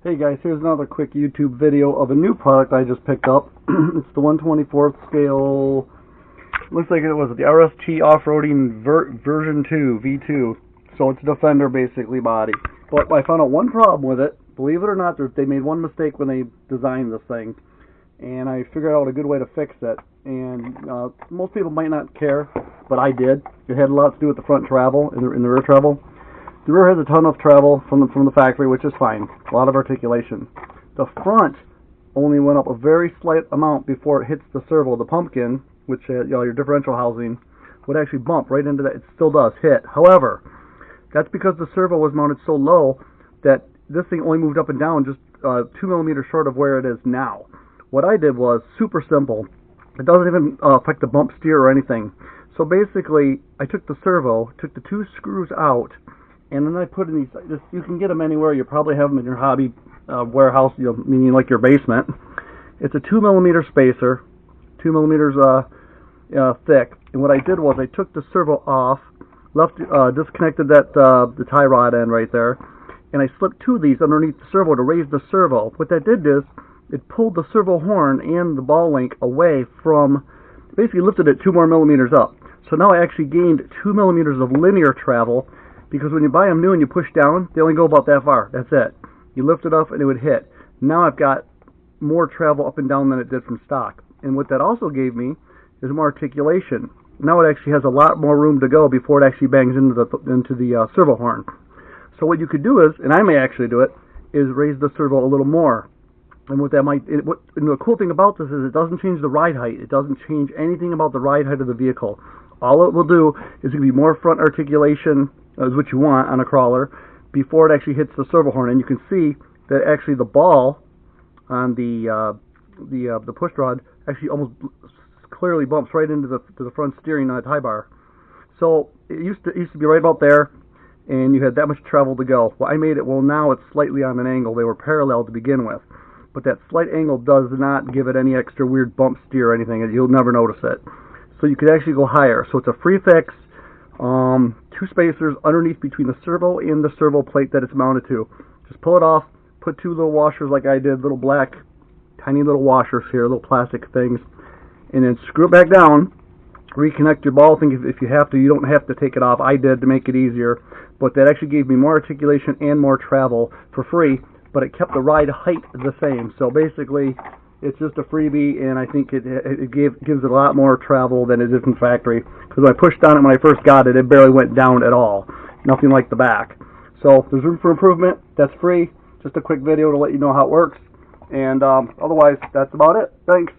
Hey guys, here's another quick YouTube video of a new product I just picked up. It's the 1/24th scale, looks like it was the RGT Off-Roading version 2, V2. So it's a Defender basically body. But I found out one problem with it. Believe it or not, they made one mistake when they designed this thing. And I figured out a good way to fix it. And most people might not care, but I did. It had a lot to do with the front travel and the rear travel. The rear has a ton of travel from the factory, which is fine. A lot of articulation. The front only went up a very slight amount before it hits the servo. The pumpkin, which your differential housing, would actually bump right into that. It still does hit. However, that's because the servo was mounted so low that this thing only moved up and down just 2 millimeters short of where it is now. What I did was super simple. It doesn't even affect the bump steer or anything. So basically, I took the servo, took the two screws out, and then I put in these. You can get them anywhere. You probably have them in your hobby warehouse, meaning like your basement. It's a 2 millimeter spacer, 2 millimeters thick. And what I did was I took the servo off, disconnected that the tie rod end right there, and I slipped two of these underneath the servo to raise the servo. What that did is it pulled the servo horn and the ball link away from, basically lifted it 2 more millimeters up. So now I actually gained 2 millimeters of linear travel, because when you buy them new and you push down, they only go about that far. That's it. You lift it up and it would hit. Now I've got more travel up and down than it did from stock. And what that also gave me is more articulation. Now it actually has a lot more room to go before it actually bangs into the servo horn. So what you could do is, and I may actually do it, is raise the servo a little more. And what that might, and the cool thing about this is it doesn't change the ride height. It doesn't change anything about the ride height of the vehicle. All it will do is give you more front articulation, is what you want on a crawler, before it actually hits the servo horn. And you can see that actually the ball on the push rod actually almost clearly bumps right into the front steering tie bar. So it used to be right about there, and you had that much travel to go. Well, I made it. Well, now it's slightly on an angle. They were parallel to begin with, but that slight angle does not give it any extra weird bump steer or anything. You'll never notice it. So you could actually go higher. So it's a free fix. 2 spacers underneath between the servo and the servo plate that it's mounted to. Just pull it off, put 2 little washers like I did, little black, tiny little washers here, little plastic things, and then screw it back down, reconnect your ball thing if you have to. You don't have to take it off. I did to make it easier, but that actually gave me more articulation and more travel for free, but it kept the ride height the same. So basically, it's just a freebie, and I think it gives it a lot more travel than it did from factory. Because when I pushed on it when I first got it, it barely went down at all. Nothing like the back. So there's room for improvement. That's free. Just a quick video to let you know how it works. And otherwise, that's about it. Thanks.